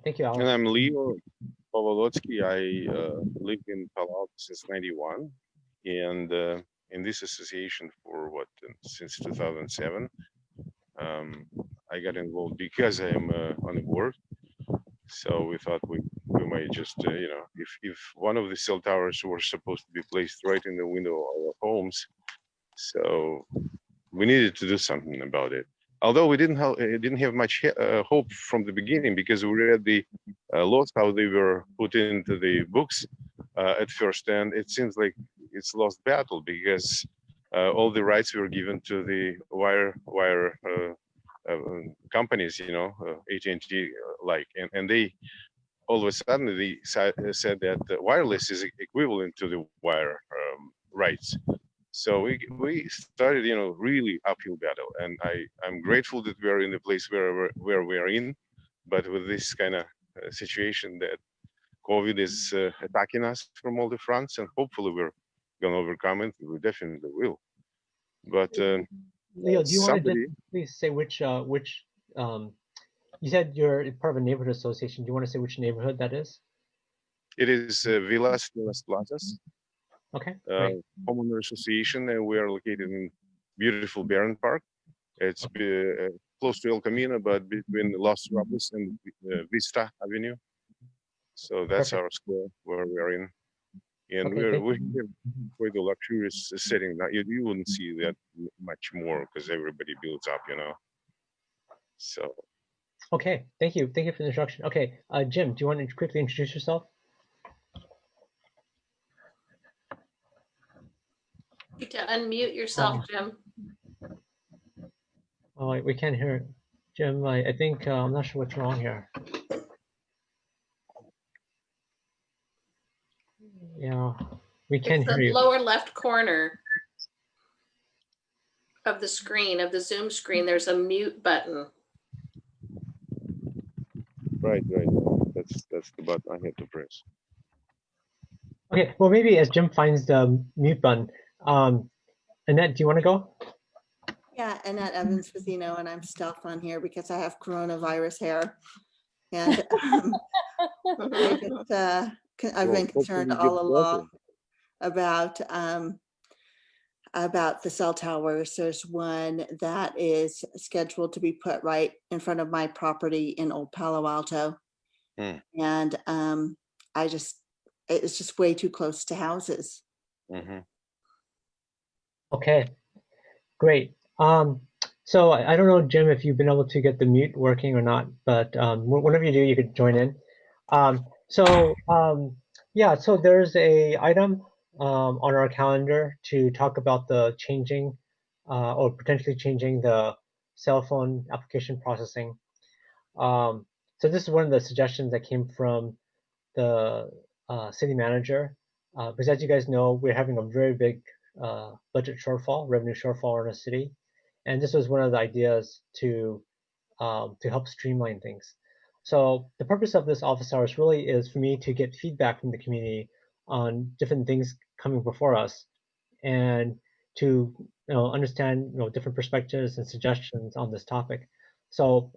thank you, And Alex. I'm Leo Pavolotsky. I live in Palo Alto since '91, and in this association for what since 2007. I got involved because I'm on the board. So we thought we might just you know, if one of the cell towers were supposed to be placed right in the window of our homes, so we needed to do something about it. Although we didn't have much hope from the beginning, because we read the laws, how they were put into the books at first, and it seems like it's lost battle, because all the rights were given to the wire companies, you know, AT&T like, and they all of a sudden they said that wireless is equivalent to the wire rights. So we started, you know, really uphill battle, and I'm grateful that we are in the place where we are in, but with this kind of situation that COVID is attacking us from all the fronts, and hopefully we're gonna overcome it. We definitely will. But Leo, do you want to somebody, just please say which you said you're part of a neighborhood association. Do you want to say which neighborhood that is? it is Villas Plazas Okay, great. homeowner association, and we are located in beautiful Barron Park. It's close to El Camino, but between Los Robles and Vista Avenue. So that's Perfect. our square where we are in, and Okay, we have quite a luxurious setting. Now you wouldn't see that much more because everybody builds up, you know. So okay, thank you for the introduction. Okay, Jim, do you want to quickly introduce yourself? You need to unmute yourself, Jim. Oh, we can't hear it. Jim. I think I'm not sure what's wrong here. Yeah, we can't It's hear the you. lower left corner of the screen, of the Zoom screen. There's a mute button. right. That's the button I had to press. Okay, well maybe as Jim finds the mute button, Annette, do you want to go? Yeah, Annette Evans Vizino, and I'm stealth on here because I have coronavirus hair. And I've been concerned all along about the cell towers. There's one that is scheduled to be put right in front of my property in Old Palo Alto. And it's just way too close to houses. Okay, great. So I don't know, Jim, if you've been able to get the mute working or not, but whenever you do, you could join in. Yeah, so there's a item on our calendar to talk about the changing or potentially changing the cell phone application processing. So this is one of the suggestions that came from the city manager, because as you guys know, we're having a very big budget shortfall, revenue shortfall in our city, and this was one of the ideas to help streamline things. So the purpose of this office hours really is for me to get feedback from the community on different things coming before us, and to understand different perspectives and suggestions on this topic. So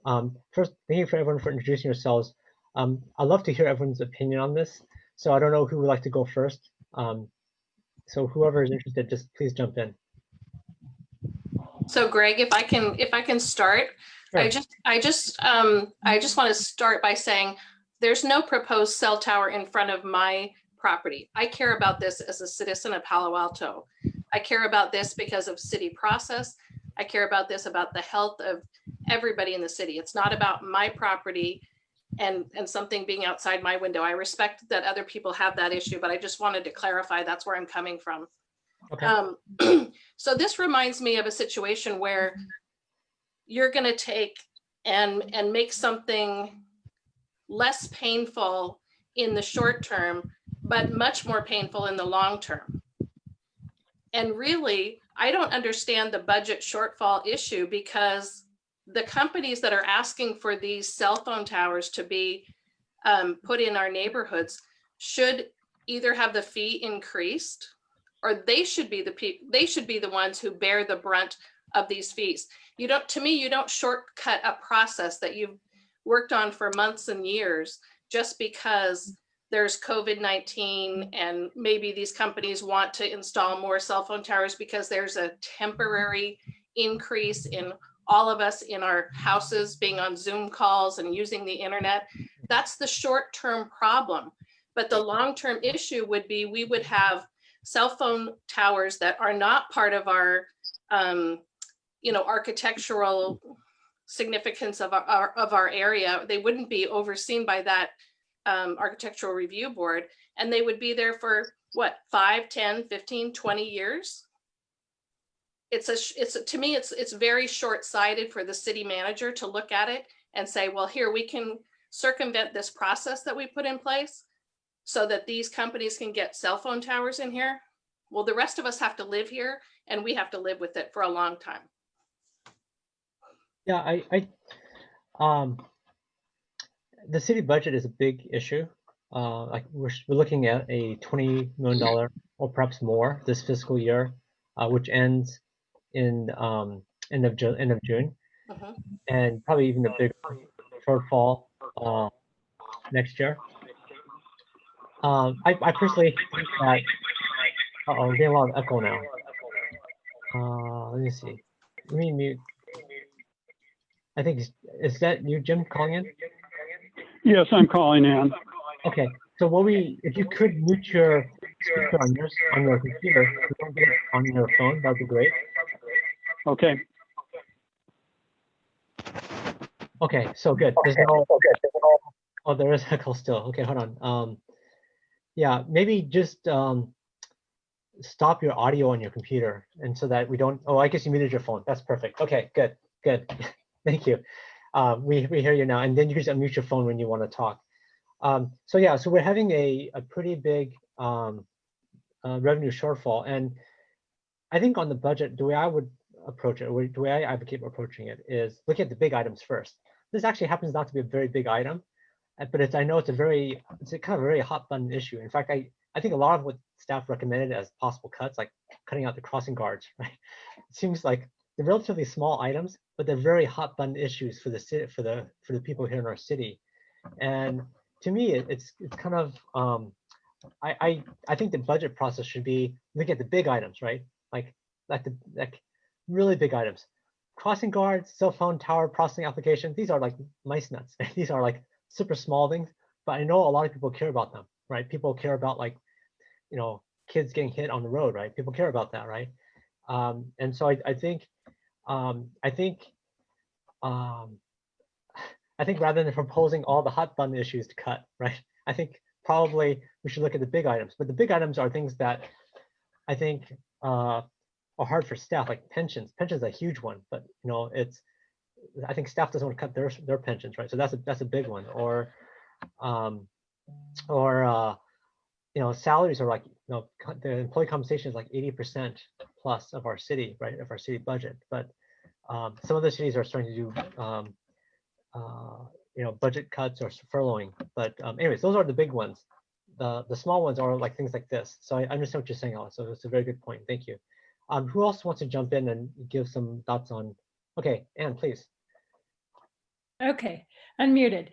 first, thank you for everyone for introducing yourselves. I'd love to hear everyone's opinion on this. So I don't know who would like to go first. So whoever is interested, just please jump in. So Greg, if I can start, sure. I just want to start by saying there's no proposed cell tower in front of my property. I care about this as a citizen of Palo Alto. I care about this because of city process. I care about this about the health of everybody in the city. It's not about my property and something being outside my window. I respect that other people have that issue, but I just wanted to clarify that's where I'm coming from. Okay. So this reminds me of a situation where you're going to take and make something less painful in the short term, but much more painful in the long term. And really, I don't understand the budget shortfall issue, because the companies that are asking for these cell phone towers to be put in our neighborhoods should either have the fee increased, or they should be the ones who bear the brunt of these fees. You don't shortcut a process that you've worked on for months and years just because there's COVID-19 and maybe these companies want to install more cell phone towers because there's a temporary increase in all of us in our houses being on Zoom calls and using the internet. That's the short-term problem. But the long-term issue would be we would have cell phone towers that are not part of our architectural significance of our area. They wouldn't be overseen by that architectural review board, and they would be there for what, 5, 10, 15, 20 years. To me, it's very short-sighted for the city manager to look at it and say, well, here, we can circumvent this process that we put in place so that these companies can get cell phone towers in here. Well, the rest of us have to live here, and we have to live with it for a long time. Yeah, the city budget is a big issue. Like we're looking at a $20 million or perhaps more this fiscal year, which ends in end of June, and probably even a bigger shortfall next year. I personally think that. Uh-oh, we're getting a lot of echo now. Let me see. Let me mute. I think is that you, Jim, calling in? Yes, I'm calling in. Okay, so if you could mute your speaker on your computer, if you don't get it on your phone, that'd be great. Okay. Okay, so good. There's no. Oh, there is echo still. Okay, hold on. Yeah, maybe just stop your audio on your computer, and so that we don't. Oh, I guess you muted your phone. That's perfect. Okay, good. Thank you. We hear you now, and then you can just unmute your phone when you want to talk. So yeah, so we're having a pretty big revenue shortfall, and I think on the budget, the way I would approach it, or the way I advocate approaching it, is look at the big items first. This actually happens not to be a very big item, but I know it's a kind of a very hot button issue. In fact, I think a lot of what staff recommended as possible cuts, like cutting out the crossing guards, right? It seems like they're relatively small items, but they're very hot button issues for the city, for the people here in our city. And to me, it's kind of I think the budget process should be look at the big items, right? Like really big items. Crossing guards, cell phone tower processing application, these are like mice nuts. These are like super small things, but I know a lot of people care about them, right? People care about, like, kids getting hit on the road, right? People care about that, right? And so I think rather than proposing all the hot button issues to cut, right? I think probably we should look at the big items. But the big items are things that I think are hard for staff, like pensions. Pensions is a huge one, but I think staff doesn't want to cut their pensions, right? So that's a big one. Or salaries are like, the employee compensation is like 80% plus of our city, right? Of our city budget. But some other cities are starting to do budget cuts or furloughing. But anyways, those are the big ones. The small ones are like things like this. So I understand what you're saying, Alice. So it's a very good point. Thank you. Who else wants to jump in and give some thoughts on? Okay, Anne, please. Okay, unmuted.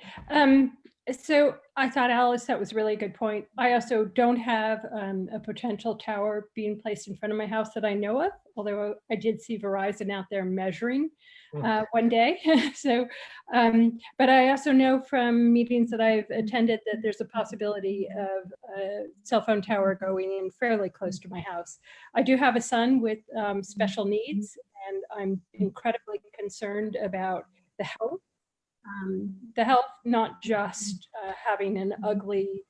So I thought, Alice, that was really a good point. I also don't have a potential tower being placed in front of my house that I know of, although I did see Verizon out there measuring one day. So, but I also know from meetings that I've attended that there's a possibility of a cell phone tower going in fairly close to my house. I do have a son with special needs, and I'm incredibly concerned about the health. Not just having an ugly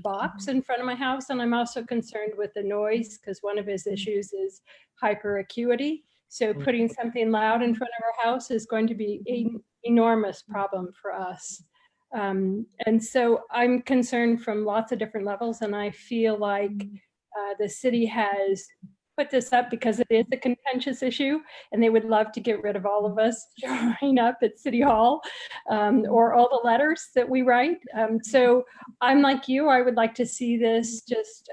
box in front of my house. And I'm also concerned with the noise, because one of his issues is hyper acuity. So putting something loud in front of our house is going to be an enormous problem for us. And so I'm concerned from lots of different levels. And I feel like the city has put this up because it is a contentious issue, and they would love to get rid of all of us showing up at City Hall, or all the letters that we write. So I'm like you, I would like to see this just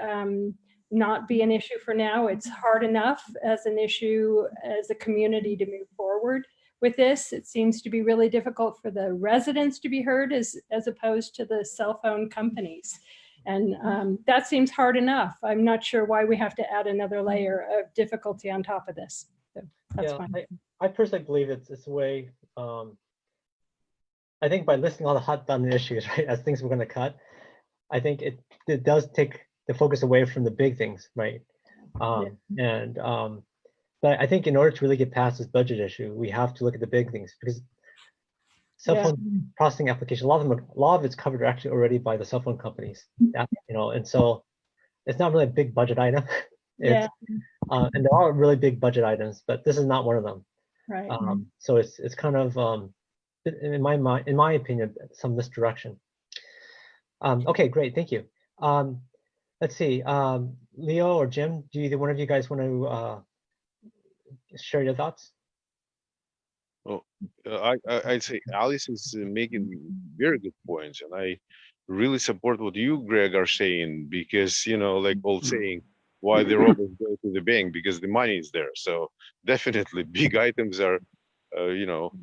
not be an issue for now. It's hard enough as an issue as a community to move forward with this. It seems to be really difficult for the residents to be heard as opposed to the cell phone companies. And that seems hard enough. I'm not sure why we have to add another layer of difficulty on top of this. So that's fine. I personally believe it's a way, I think by listing all the hot button issues, right, as things we're going to cut, I think it does take the focus away from the big things, right? But I think in order to really get past this budget issue, we have to look at the big things, because cell phone processing application, a lot of it's covered actually already by the cell phone companies, and so it's not really a big budget item. And there are really big budget items, but this is not one of them. Right. So it's kind of in my opinion, some misdirection. Okay, great, thank you. Let's see, Leo or Jim, do either one of you guys want to share your thoughts? Well, I'd say Alice is making very good points, and I really support what you, Greg, are saying, because, like old saying, why the robbers go to the bank? Because the money is there. So definitely big items are,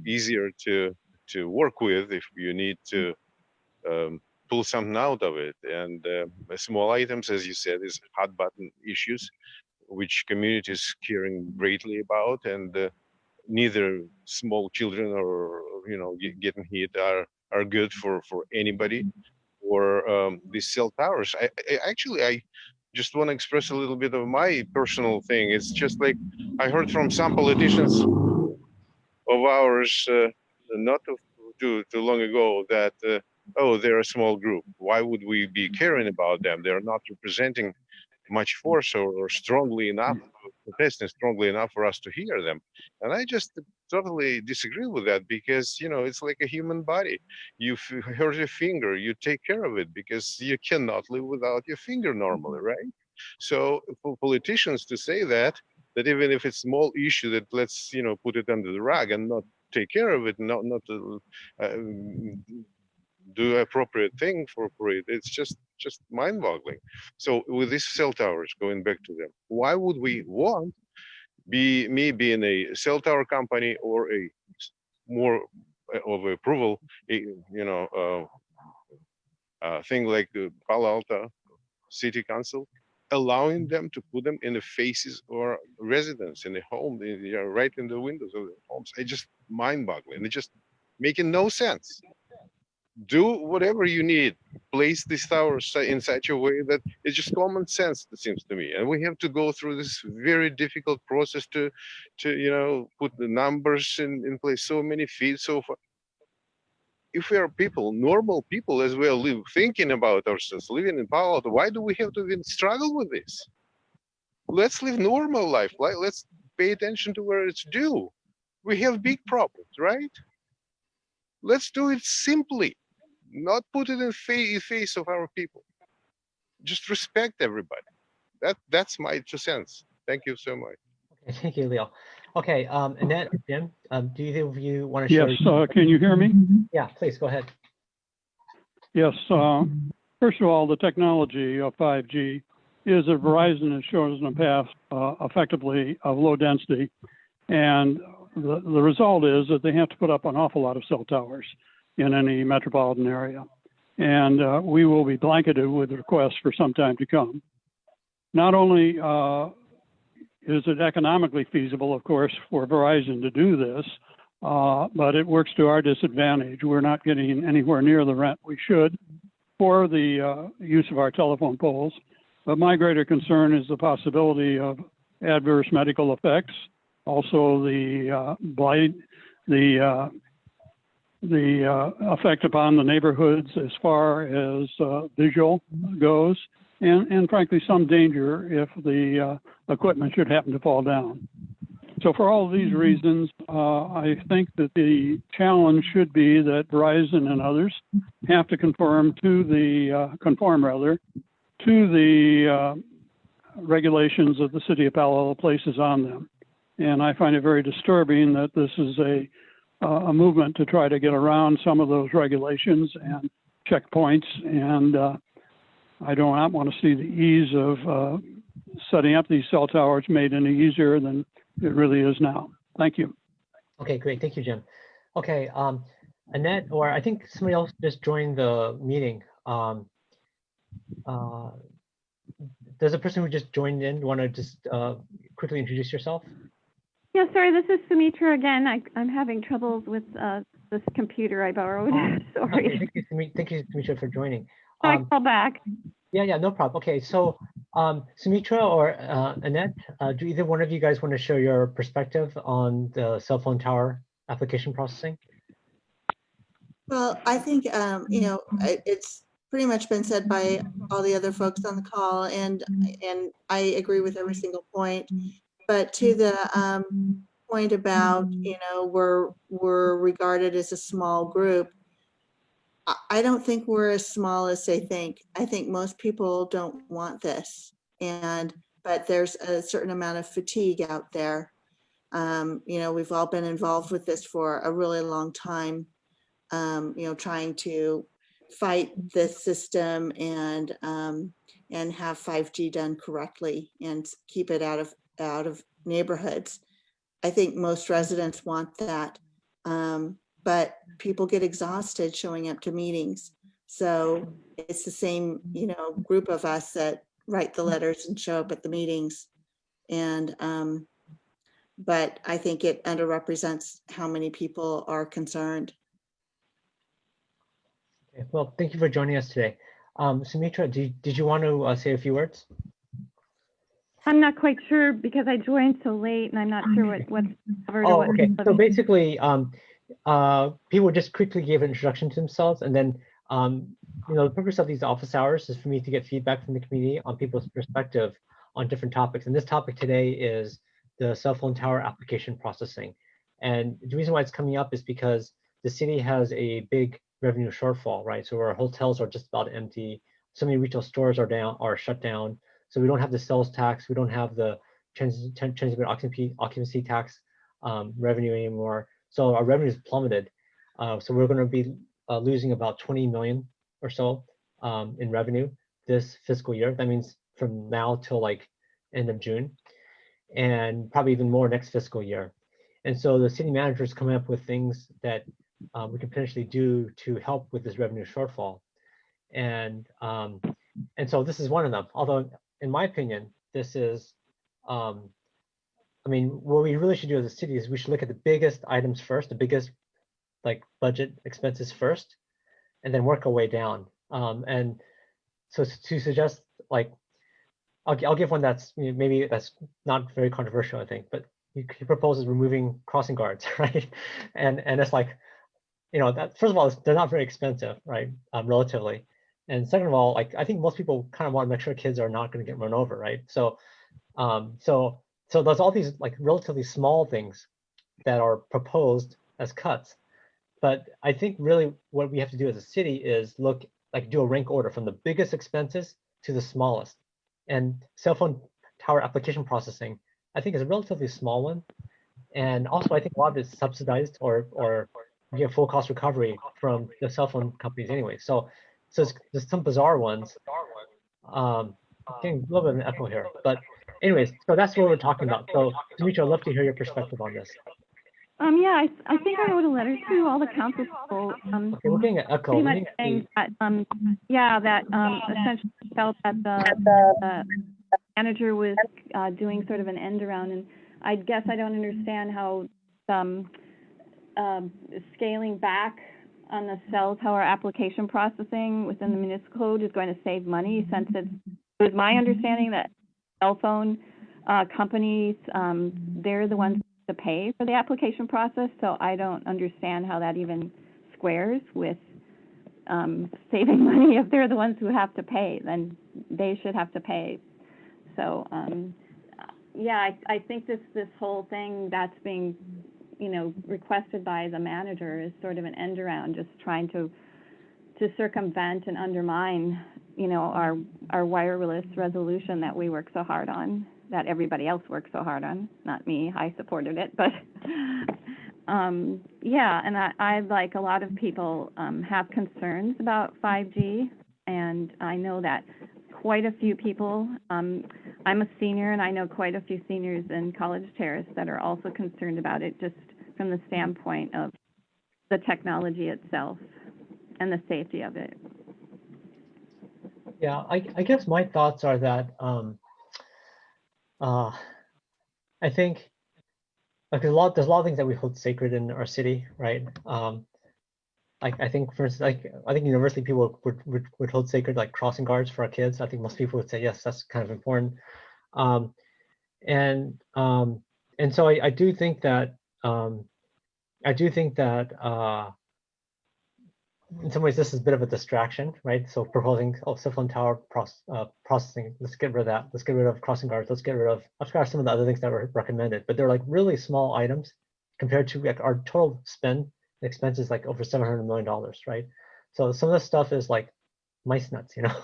easier to work with if you need to pull something out of it. And small items, as you said, is hot button issues, which community is caring greatly about, and neither small children or getting hit are good for anybody. Or these cell towers. I just want to express a little bit of my personal thing. It's just like I heard from some politicians of ours not too long ago that they're a small group. Why would we be caring about them? They're not representing much force or strongly enough, protesting strongly enough for us to hear them. And I just totally disagree with that, because it's like a human body. You hurt your finger, you take care of it, because you cannot live without your finger normally, right? So for politicians to say that even if it's small issue, that let's put it under the rug and not take care of it, not do appropriate thing for it, it's just mind-boggling. So with these cell towers, going back to them, why would we want me being a cell tower company or a more of approval, thing like the Palo Alto City Council, allowing them to put them in the faces or residents in the home, right in the windows of the homes? It's just mind-boggling. It's just making no sense. Do whatever you need, place these towers in such a way that it's just common sense, it seems to me. And we have to go through this very difficult process to put the numbers in place, so many feet, so far. If we are people, normal people as well, thinking about ourselves, living in Palo Alto, why do we have to even struggle with this? Let's live normal life. Let's pay attention to where it's due. We have big problems, right? Let's do it simply, not put it in face of our people. Just respect everybody. That's my 2 cents. Thank you so much. Okay, thank you, Leo. Okay, Annette, Jim, do either of you want to share? Yes, can you hear me? Yeah, please go ahead. Yes. First of all, the technology of 5G is that Verizon has shown us in the past effectively of low density. And the result is that they have to put up an awful lot of cell towers in any metropolitan area. And we will be blanketed with requests for some time to come. Not only is it economically feasible, of course, for Verizon to do this, but it works to our disadvantage. We're not getting anywhere near the rent we should for the use of our telephone poles. But my greater concern is the possibility of adverse medical effects, also the blight, the effect upon the neighborhoods as far as visual goes, and frankly, some danger if the equipment should happen to fall down. So for all of these reasons, I think that the challenge should be that Verizon and others have to conform to the regulations that the city of Palo Alto places on them. And I find it very disturbing that this is a movement to try to get around some of those regulations and checkpoints. And I do not want to see the ease of setting up these cell towers made any easier than it really is now. Thank you. Okay, great. Thank you, Jim. Okay, Annette, or I think somebody else just joined the meeting. Uh, does the person who just joined in want to just quickly introduce yourself? Yeah, sorry, this is Sumitra again. I'm having troubles with this computer I borrowed. Sorry. Okay, thank you, Sumitra, for joining. I call back. Yeah, no problem. Okay, so Sumitra or Annette, do either one of you guys want to share your perspective on the cell phone tower application processing? Well, I think, it's pretty much been said by all the other folks on the call, and I agree with every single point. But to the point about, we're regarded as a small group, I don't think we're as small as they think. I think most people don't want this, but there's a certain amount of fatigue out there. We've all been involved with this for a really long time. Trying to fight this system and have 5G done correctly and keep it out of neighborhoods. I think most residents want that, but people get exhausted showing up to meetings. So it's the same, group of us that write the letters and show up at the meetings. And but I think it underrepresents how many people are concerned. Okay, well, thank you for joining us today. Sumitra, did you want to say a few words? I'm not quite sure because I joined so late and I'm not sure what's covered. Oh, okay. So basically, people just quickly gave an introduction to themselves, and then the purpose of these office hours is for me to get feedback from the community on people's perspective on different topics. And this topic today is the cell phone tower application processing. And the reason why it's coming up is because the city has a big revenue shortfall, right? So our hotels are just about empty. So many retail stores are shut down. So we don't have the sales tax. We don't have the transient occupancy tax revenue anymore. So our revenue is plummeted. So we're going to be losing about 20 million or so in revenue this fiscal year. That means from now till like end of June, and probably even more next fiscal year. And so the city manager is coming up with things that we can potentially do to help with this revenue shortfall. And so this is one of them. Although, in my opinion, this is, I mean, what we really should do as a city is we should look at the biggest items first, the biggest like budget expenses first, and then work our way down. And so to suggest like, I'll give one that's maybe that's not very controversial, I think, but he proposes removing crossing guards, right? And it's like, that first of all, they're not very expensive, right? Relatively. And second of all, like I think most people kind of want to make sure kids are not going to get run over, right? So there's all these like relatively small things that are proposed as cuts. But I think really what we have to do as a city is do a rank order from the biggest expenses to the smallest. And cell phone tower application processing, I think, is a relatively small one. And also, I think a lot of it's subsidized or get full cost recovery from the cell phone companies anyway. So there's some bizarre ones. Getting a little bit of an echo here, but anyways, so that's what we're talking about. So Dimitri, I'd love to hear your perspective on this. Yeah, I think I wrote a letter to all the council people. Okay, we're getting an echo. Pretty much saying that, essentially felt that the manager was doing sort of an end around, and I guess I don't understand how scaling back on the cell tower application processing within the municipal code is going to save money, since it was my understanding that cell phone companies, they're the ones to pay for the application process. So I don't understand how that even squares with saving money. If they're the ones who have to pay, then they should have to pay. So yeah, I think this whole thing that's being requested by the manager is sort of an end around, just trying to circumvent and undermine our wireless resolution that we work so hard on, that everybody else works so hard on. Not me, I supported it, but yeah, and I like a lot of people have concerns about 5G, and I know that quite a few people, I'm a senior and I know quite a few seniors in College Terrace that are also concerned about it, just from the standpoint of the technology itself and the safety of it. Yeah, I guess my thoughts are that I think like there's a lot of things that we hold sacred in our city, right? I think for instance, I think universally people would hold sacred like crossing guards for our kids. I think most people would say yes, that's kind of important. Um, and so I do think that in some ways this is a bit of a distraction, right? So proposing cell phone tower processing, let's get rid of that. Let's get rid of crossing guards. Let's get rid of some of the other things that were recommended, but they're like really small items compared to like our total spend expenses like over $700 million, right? So some of this stuff is like mice nuts, you know.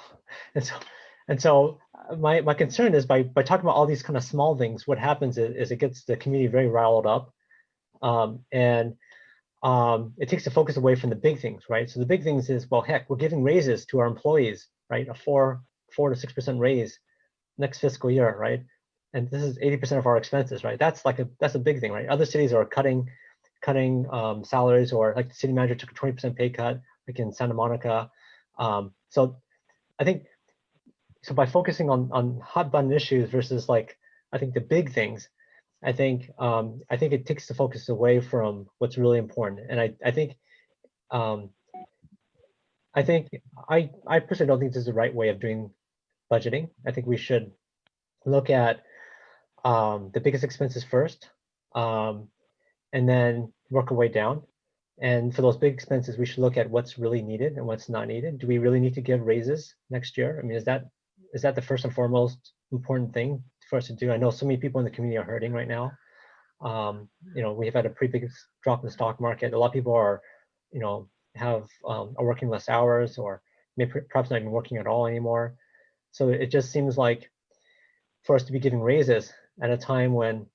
and so my concern is by talking about all these kind of small things, what happens is it gets the community very riled up, and it takes the focus away from the big things, right? So the big things is, well, heck, we're giving raises to our employees, right? A 4 to 6% raise next fiscal year, right? And this is 80% of our expenses, right? That's a big thing, right? Other cities are cutting salaries, or like the city manager took a 20% pay cut, like in Santa Monica. So I think so by focusing on hot button issues versus like I think the big things, I think it takes the focus away from what's really important. And I think I personally don't think this is the right way of doing budgeting. I think we should look at the biggest expenses first, and then work our way down. And for those big expenses, we should look at what's really needed and what's not needed. Do we really need to give raises next year? I mean, is that the first and foremost important thing for us to do? I know so many people in the community are hurting right now. We've had a pretty big drop in the stock market. A lot of people are, are working less hours, or maybe perhaps not even working at all anymore. So it just seems like for us to be giving raises at a time when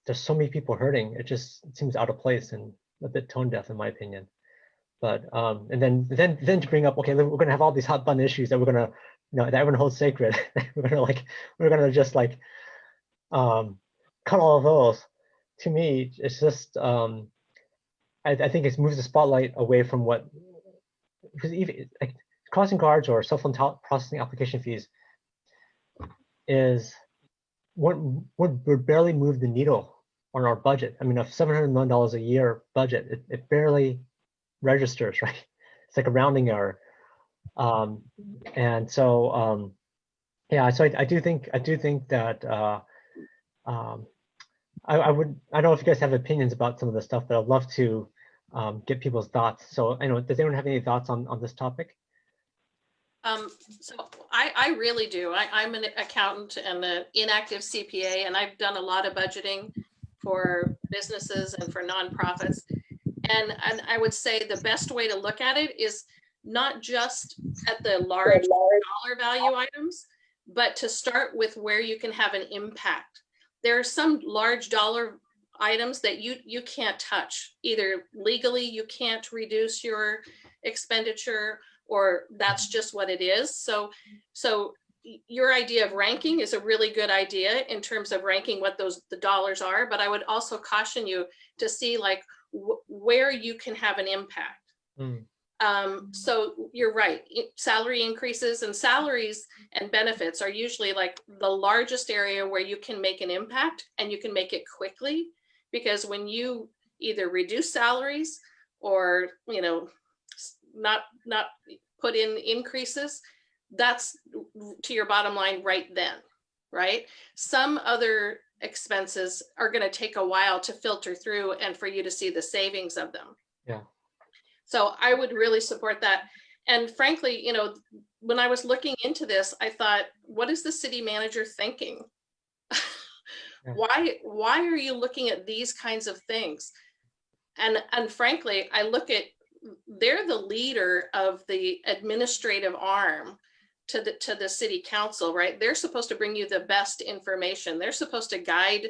there's so many people hurting, it seems out of place and a bit tone deaf, in my opinion. But and then to bring up, okay, we're gonna have all these hot button issues that we're gonna, that everyone holds sacred. we're gonna just like cut all of those. To me, it's just I think it moves the spotlight away from what, because even like crossing guards or cell phone processing application fees is what would barely move the needle on our budget. I mean, a $700 million a year budget, it barely registers, right? It's like a rounding error. And so yeah, so I do think that I don't know if you guys have opinions about some of this stuff, but I'd love to get people's thoughts. So does anyone have any thoughts on this topic? So I really do. I'm an accountant and an inactive CPA, and I've done a lot of budgeting for businesses and for nonprofits. And I would say the best way to look at it is not just at the large dollar value items, but to start with where you can have an impact. There are some large dollar items that you can't touch. Either legally you can't reduce your expenditure, or that's just what it is. So your idea of ranking is a really good idea in terms of ranking what the dollars are, but I would also caution you to see like where you can have an impact. So you're right, salary increases and salaries and benefits are usually like the largest area where you can make an impact, and you can make it quickly, because when you either reduce salaries or not put in increases, that's to your bottom line right then, right? Some other expenses are going to take a while to filter through and for you to see the savings of them. Yeah. So I would really support that. And frankly, when I was looking into this, I thought, what is the city manager thinking? Yeah. Why are you looking at these kinds of things? And frankly, I look at, they're the leader of the administrative arm to the city council, right? They're supposed to bring you the best information. They're supposed to guide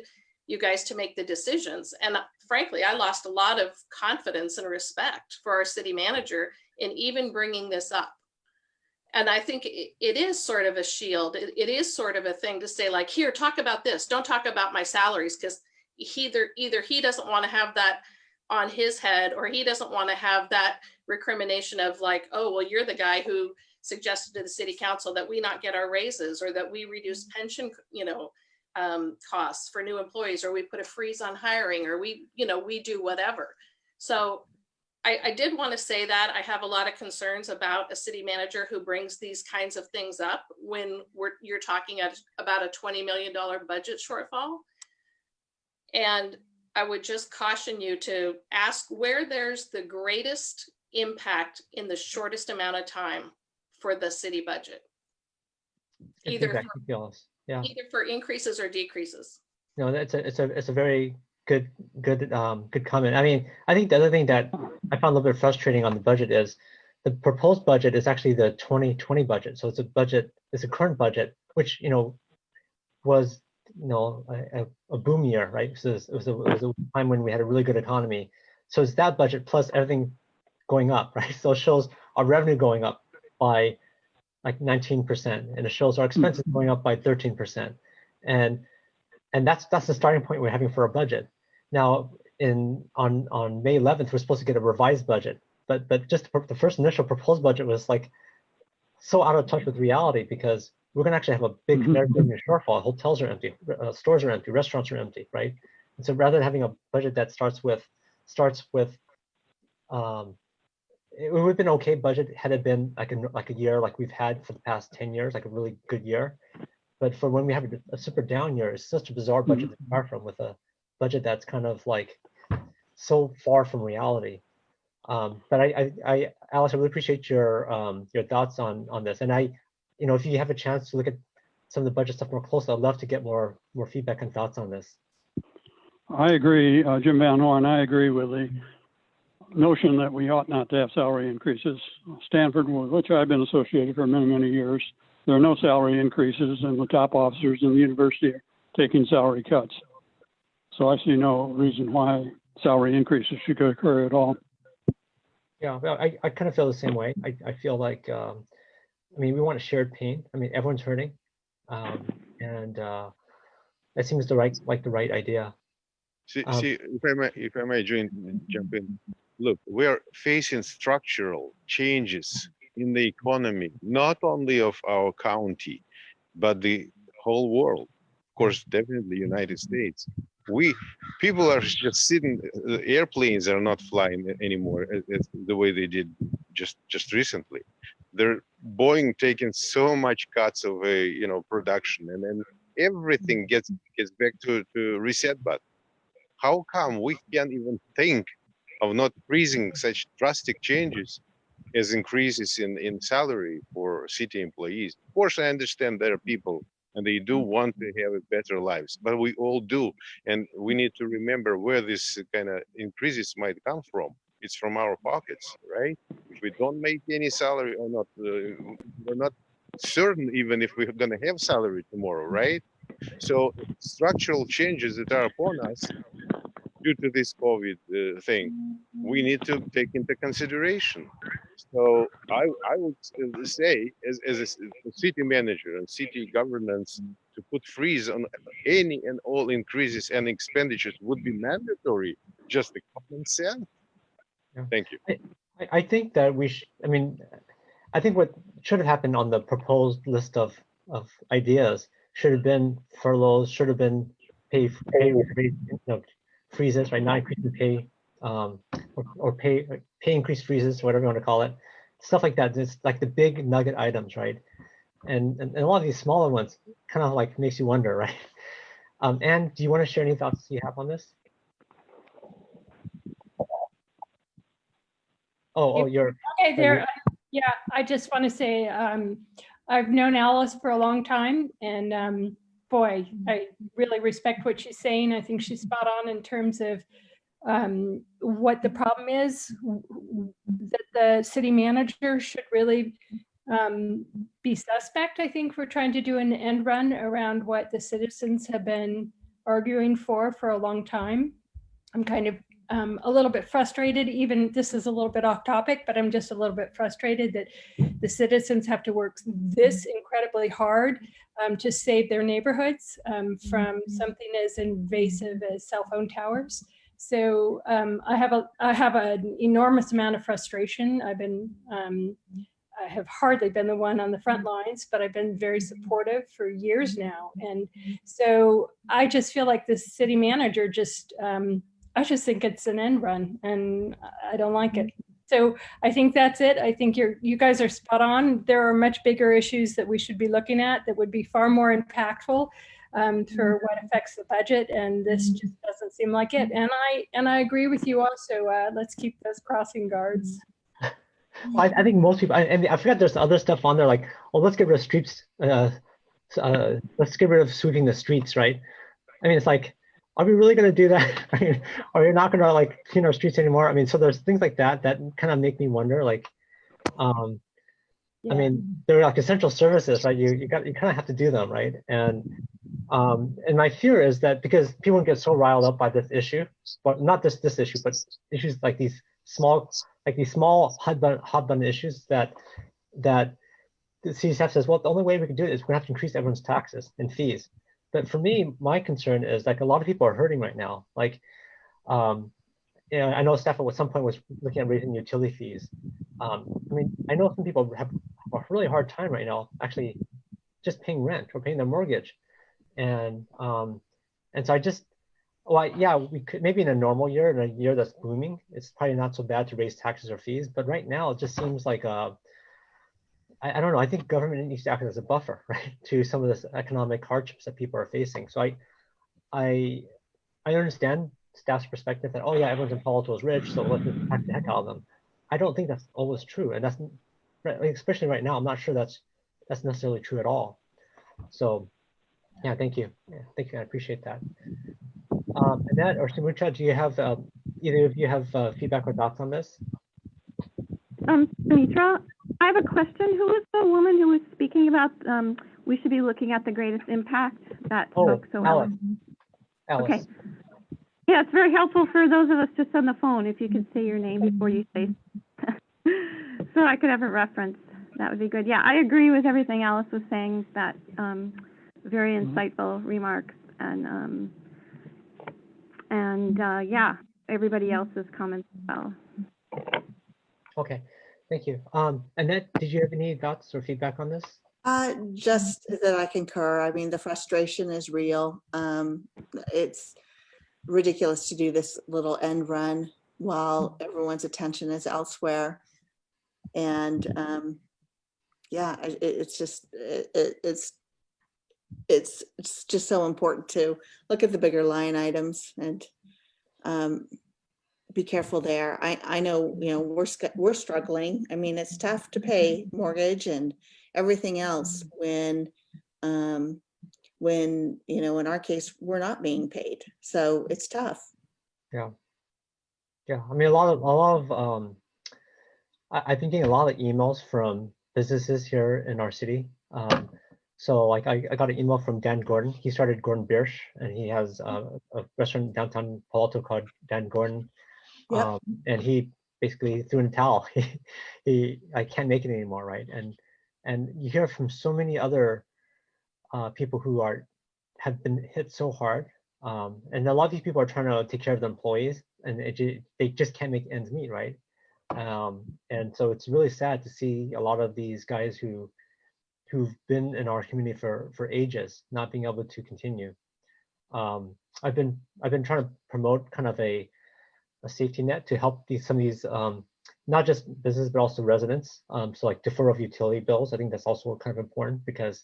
you guys to make the decisions. And frankly, I lost a lot of confidence and respect for our city manager in even bringing this up. And I think it is sort of a shield. It is sort of a thing to say like, here, talk about this. Don't talk about my salaries, because either he doesn't want to have that on his head, or he doesn't want to have that recrimination of like, oh, well, you're the guy who suggested to the city council that we not get our raises, or that we reduce pension, costs for new employees, or we put a freeze on hiring, or we do whatever. So I did want to say that I have a lot of concerns about a city manager who brings these kinds of things up when you're talking about a $20 million budget shortfall. And I would just caution you to ask where there's the greatest impact in the shortest amount of time for the city budget. Either for increases or decreases. No, it's a very good comment. I mean, I think the other thing that I found a little bit frustrating on the budget is the proposed budget is actually the 2020 budget. So it's a current budget, which was a boom year, right? So it was a time when we had a really good economy. So it's that budget plus everything going up, right? So it shows our revenue going up by like 19%, and it shows our expenses going up by 13%, and that's the starting point we're having for our budget. Now, on May 11th, we're supposed to get a revised budget, but just the first initial proposed budget was like so out of touch with reality, because we're going to actually have a big revenue shortfall. Hotels are empty, stores are empty, restaurants are empty, right? And so rather than having a budget that starts with it would have been okay budget had it been like a year like we've had for the past 10 years, like a really good year. But for when we have a super down year, it's such a bizarre budget to start from, with a budget that's kind of like so far from reality. But Alice, I really appreciate your thoughts on this. And if you have a chance to look at some of the budget stuff more closely, I'd love to get more feedback and thoughts on this. I agree, Jim Van Horn. I agree with the notion that we ought not to have salary increases. Stanford, with which I've been associated for many, many years, there are no salary increases, and the top officers in the university are taking salary cuts. So I see no reason why salary increases should occur at all. Yeah, well, I kind of feel the same way. I feel like, we want a shared pain. I mean, everyone's hurting, and that seems the right idea. See, if I may jump in. Look, we are facing structural changes in the economy, not only of our county, but the whole world. Of course, definitely United States. People are just sitting. Airplanes are not flying anymore the way they did just recently. They're Boeing taking so much cuts of production, and then everything gets back to reset button. How come we can't even think of not freezing such drastic changes as increases in salary for city employees? Of course, I understand there are people and they do want to have better lives, but we all do. And we need to remember where this kind of increases might come from. It's from our pockets, right? If we don't make any salary or not, we're not certain even if we're going to have salary tomorrow, right? So structural changes that are upon us due to this COVID thing, we need to take into consideration. So I would say, as a city manager and city governance, to put freeze on any and all increases and expenditures would be mandatory, just a common sense. Yeah. Thank you. I think that I think what should have happened on the proposed list of ideas should have been furloughs, should have been pay freezes, right? Not increasing pay, or pay increase freezes, whatever you want to call it, stuff like that. It's like the big nugget items, right? And a lot of these smaller ones kind of like makes you wonder, right? Anne, do you want to share any thoughts you have on this? You're okay. There, yeah. I just want to say I've known Alice for a long time, and boy, I really respect what she's saying. I think she's spot on in terms of what the problem is, that the city manager should really be suspect. I think we're trying to do an end run around what the citizens have been arguing for a long time. I'm kind of a little bit frustrated, even this is a little bit off topic, but I'm just a little bit frustrated that the citizens have to work this incredibly hard to save their neighborhoods from something as invasive as cell phone towers. So I have an enormous amount of frustration. I have hardly been the one on the front lines, but I've been very supportive for years now. And so I just feel like the city manager I just think it's an end run, and I don't like it. So I think that's it. I think you guys are spot on. There are much bigger issues that we should be looking at that would be far more impactful for what affects the budget, and this just doesn't seem like it. And I agree with you also. Let's keep those crossing guards. I think most people, and I forgot there's other stuff on there like, oh, let's get rid of streets. Let's get rid of sweeping the streets, right? I mean, it's like, are we really going to do that? I mean, are you not going to like clean our streets anymore? I mean, so there's things like that kind of make me wonder, like, I mean, they're like essential services, right? You kind of have to do them, right? And my fear is that because people get so riled up by this issue, but not this issue, but issues like these small hot button issues that the city staff says, well, the only way we can do it is we're going to have to increase everyone's taxes and fees. But for me, my concern is like a lot of people are hurting right now. Like, you know, I know staff at some point was looking at raising utility fees. I mean, I know some people have a really hard time right now actually just paying rent or paying their mortgage. And so I just, well, yeah, we could maybe in a normal year, in a year that's booming, it's probably not so bad to raise taxes or fees. But right now, it just seems like I don't know. I think government needs to act as a buffer, right, to some of this economic hardships that people are facing. So I understand staff's perspective that, oh yeah, everyone's in Palo Alto is rich, so let's just tax the heck out of them. I don't think that's always true, and that's especially right now. I'm not sure that's necessarily true at all. So yeah, thank you. Yeah, thank you. I appreciate that. Annette or Sumucha, do you have either of you have feedback or thoughts on this? Mitra, I have a question. Who was the woman who was speaking about we should be looking at the greatest impact that spoke so well? Alice. Okay. Yeah, it's very helpful for those of us just on the phone if you could say your name before you say so I could have a reference. That would be good. Yeah, I agree with everything Alice was saying. That very insightful remarks and yeah, everybody else's comments as well. Okay, thank you. Annette, did you have any thoughts or feedback on this? Just that I concur. I mean, the frustration is real. It's ridiculous to do this little end run while everyone's attention is elsewhere. And yeah, it's just so important to look at the bigger line items and be careful there. I know, you know, we're struggling. I mean, it's tough to pay mortgage and everything else when you know, in our case, we're not being paid. So it's tough. Yeah. Yeah. I mean, a lot of I've been getting a lot of emails from businesses here in our city. So like I got an email from Dan Gordon. He started Gordon Biersch, and he has a restaurant downtown Palo Alto called Dan Gordon. Yep. And he basically threw in a towel. I can't make it anymore, right? And you hear from so many other people who have been hit so hard. And a lot of these people are trying to take care of the employees, and they just can't make ends meet, right? And so it's really sad to see a lot of these guys who've been in our community for ages not being able to continue. I've been trying to promote kind of a safety net to help some of these not just business but also residents. So like deferral of utility bills. I think that's also kind of important because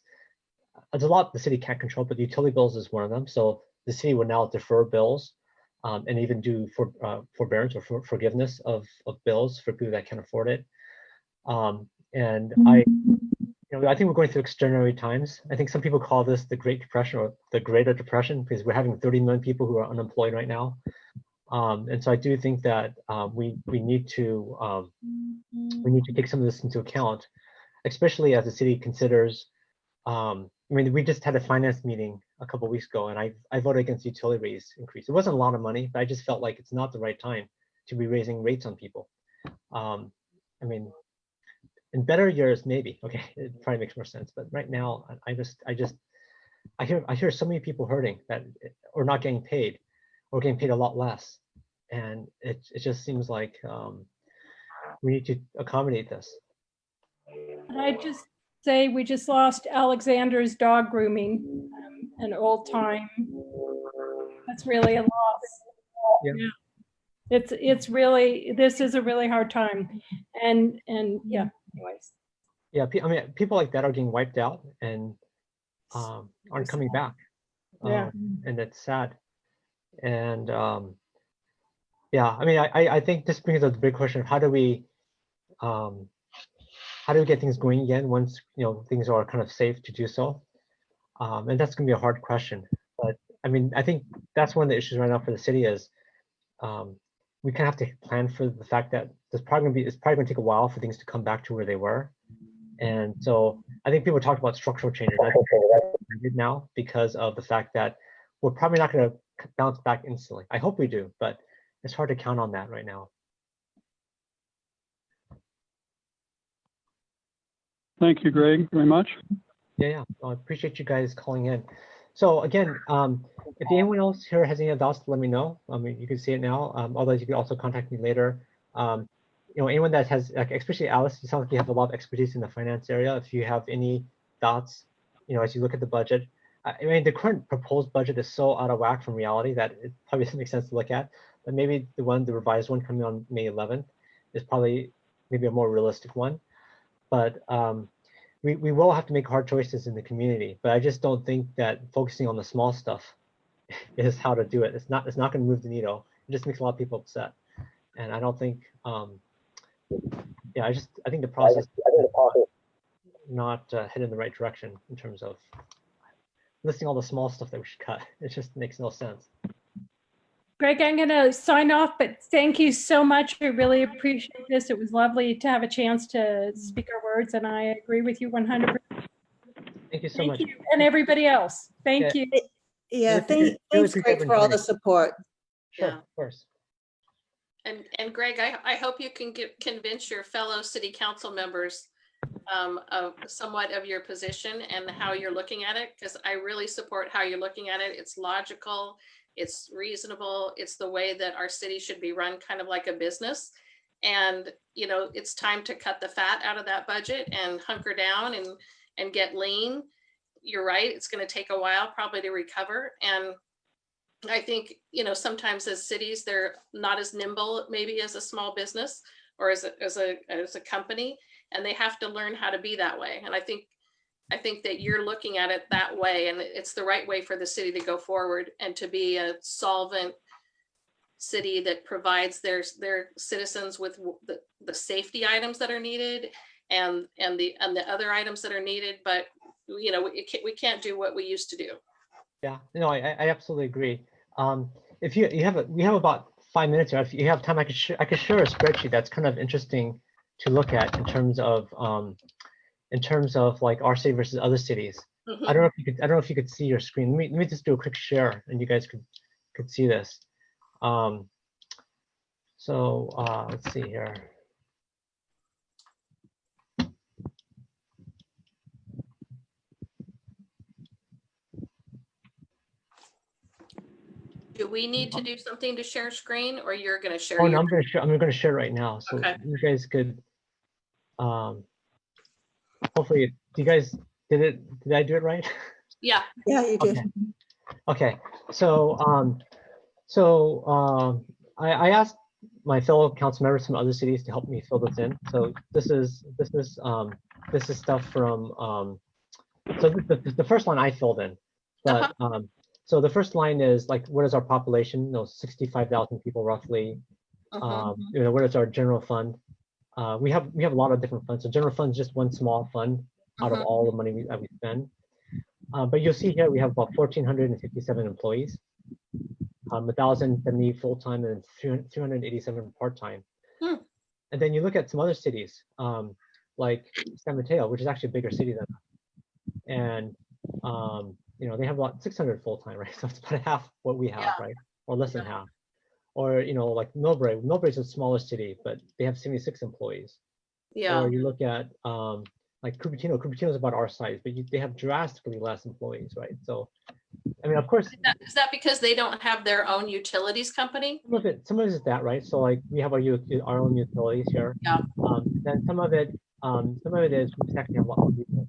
there's a lot the city can't control, but utility bills is one of them. So the city will now defer bills and even do forbearance or forgiveness of bills for people that can't afford it. And I think we're going through extraordinary times. I think some people call this the Great Depression or the Greater Depression because we're having 30 million people who are unemployed right now. And so I do think that we need to take some of this into account, especially as the city considers. I mean, we just had a finance meeting a couple of weeks ago, and I voted against the utility rates increase. It wasn't a lot of money, but I just felt like it's not the right time to be raising rates on people. I mean, in better years, maybe, okay, it probably makes more sense. But right now, I hear so many people hurting that or not getting paid, or getting paid a lot less, and it just seems like we need to accommodate this. I just say we just lost Alexander's dog grooming, an old time. That's really a loss. Yeah. It's really, this is a really hard time, and yeah. Anyways. Yeah, I mean, people like that are getting wiped out and aren't coming back. Yeah. And it's sad. And yeah, I mean, I think this brings up the big question of how do we get things going again once things are kind of safe to do so. And that's gonna be a hard question. But I mean, I think that's one of the issues right now for the city is we kind of have to plan for the fact that it's probably gonna take a while for things to come back to where they were. And so I think people talk about structural changes. I think they're now because of the fact that we're probably not going to bounce back instantly. I hope we do, but it's hard to count on that right now. Thank you, Greg, very much. Yeah. I appreciate you guys calling in. So again, if anyone else here has any thoughts, let me know. I mean, you can see it now. Otherwise, you can also contact me later. Anyone that has, like, especially Alice, you sound like you have a lot of expertise in the finance area. If you have any thoughts, as you look at the budget, I mean, the current proposed budget is so out of whack from reality that it probably doesn't make sense to look at. But maybe the revised one coming on May 11th is probably maybe a more realistic one. But we will have to make hard choices in the community. But I just don't think that focusing on the small stuff is how to do it. It's not going to move the needle. It just makes a lot of people upset. And I don't think, yeah, I think the process is not headed in the right direction in terms of listing all the small stuff that we should cut. It just makes no sense. Greg, I'm going to sign off, but thank you so much. I really appreciate this. It was lovely to have a chance to speak our words, and I agree with you 100%. Thank you so much. Thank you, and everybody else. Thank you. Yeah, thanks, Greg, for all the support. Sure, Yeah. of course. And Greg, I hope you can convince your fellow city council members of somewhat of your position and how you're looking at it, because I really support how you're looking at it. It's logical, it's reasonable, it's the way that our city should be run, kind of like a business. And it's time to cut the fat out of that budget and hunker down and get lean. You're right, it's going to take a while probably to recover. And I think, sometimes as cities, they're not as nimble maybe as a small business or as a company, and they have to learn how to be that way. And I think that you're looking at it that way, and it's the right way for the city to go forward and to be a solvent city that provides their citizens with the safety items that are needed and the other items that are needed. But we can't do what we used to do. Yeah, no, I absolutely agree. If we have about 5 minutes here. If you have time, I could share a spreadsheet that's kind of interesting to look at in terms of like our city versus other cities. Mm-hmm. I don't know if you could see your screen. Let me just do a quick share, and you guys could see this. So let's see here. Do we need to do something to share screen, or you're going to share? Oh, no, I'm going to share right now, so okay. You guys could. Hopefully, you guys did it. Did I do it right? Yeah. Yeah, you did. Okay. So I asked my fellow council members from other cities to help me fill this in. So this is stuff from so the first line I filled in, but so the first line is like, what is our population? 65,000 people roughly. What is our general fund? We have a lot of different funds. So general fund is just one small fund out of all the money that we spend. But you'll see here we have about 1,457 employees, 1,070 full-time and 387 part-time. And then you look at some other cities, like San Mateo, which is actually a bigger city than us. And they have about 600 full-time, right? So it's about half what we have, Yeah. right? Or less than Yeah. half. Or, like Millbrae. Millbrae's a smaller city, but they have 76 employees. Yeah. Or you look at like Cupertino. Cupertino is about our size, but they have drastically less employees, right? So, I mean, of course, Is that because they don't have their own utilities company? some of it is that, right? So like we have our own utilities here. Yeah. Then some of it is we just actually have a lot more people.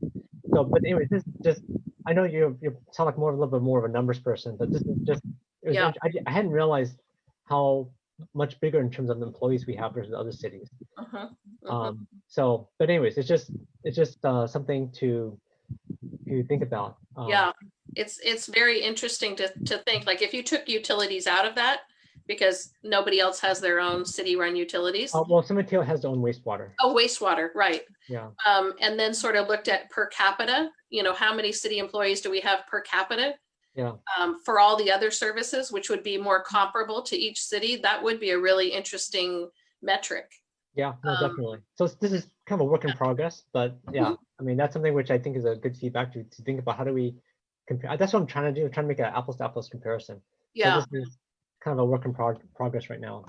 So, but anyway, this is just, I know you sound like a little bit more of a numbers person, but this is just, Yeah. I hadn't realized how much bigger in terms of the employees we have versus other cities. So, but anyways, it's just something to think about. Yeah, it's very interesting to think, like, if you took utilities out of that, because nobody else has their own city-run utilities. Well, San Mateo has their own wastewater. Oh, wastewater, right. Yeah. And then sort of looked at per capita, how many city employees do we have per capita? Yeah. For all the other services, which would be more comparable to each city, that would be a really interesting metric. Yeah, no, definitely. So this is kind of a work in progress, but yeah, I mean, that's something which I think is a good feedback to think about. How do we compare? That's what I'm trying to do. I'm trying to make an apples to apples comparison. Yeah. So this is kind of a work in progress right now.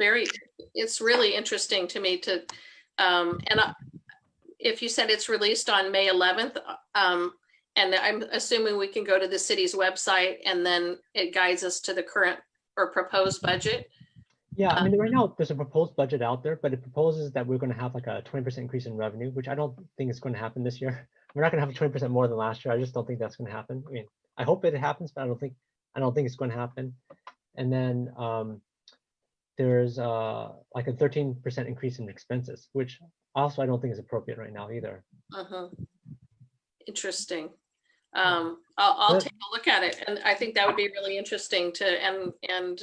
It's really interesting to me to, if you said it's released on May 11th, and I'm assuming we can go to the city's website and then it guides us to the current or proposed budget. Yeah, I mean, right now there's a proposed budget out there, but it proposes that we're going to have like a 20% increase in revenue, which I don't think is going to happen this year. We're not going to have 20% more than last year. I just don't think that's going to happen. I mean, I hope it happens, but I don't think it's going to happen. And then there's like a 13% increase in expenses, which also I don't think is appropriate right now either. Interesting. I'll take a look at it, and I think that would be really interesting to and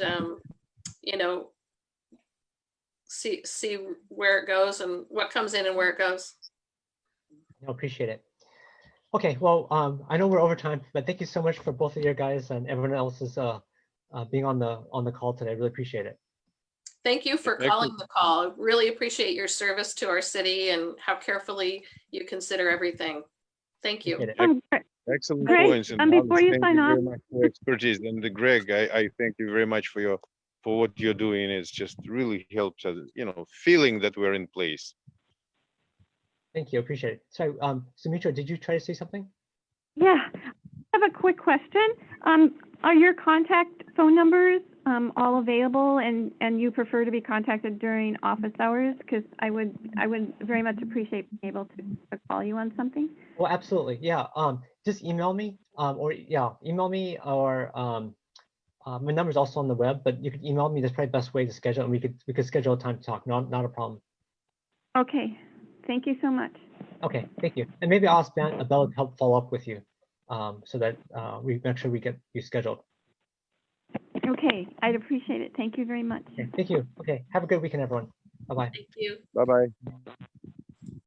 see where it goes and what comes in and where it goes. I appreciate it. Okay, well, I know we're over time, but thank you so much for both of your guys and everyone else's being on the call today. I really appreciate it. Thank you for calling the call. Really appreciate your service to our city and how carefully you consider everything. Thank you. Excellent Greg, points. And before you thank sign off, very much for your expertise. And Greg, I thank you very much for what you're doing. It's just really helps us, feeling that we're in place. Thank you, appreciate it. Sorry, Sumitra, did you try to say something? yeah, I have a quick question. Are your contact phone numbers all available, and you prefer to be contacted during office hours? Because I would very much appreciate being able to call you on something. Well, absolutely, yeah. Just email me, email me, or my number is also on the web, but you can email me. That's probably the best way to schedule, and we could schedule a time to talk. Not a problem. Okay, thank you so much. Okay, thank you. And maybe I'll ask Bella to help follow up with you, so that we make sure we get you scheduled. Okay, I'd appreciate it. Thank you very much. Okay, thank you. Okay, have a good weekend, everyone. Bye-bye. Thank you. Bye-bye.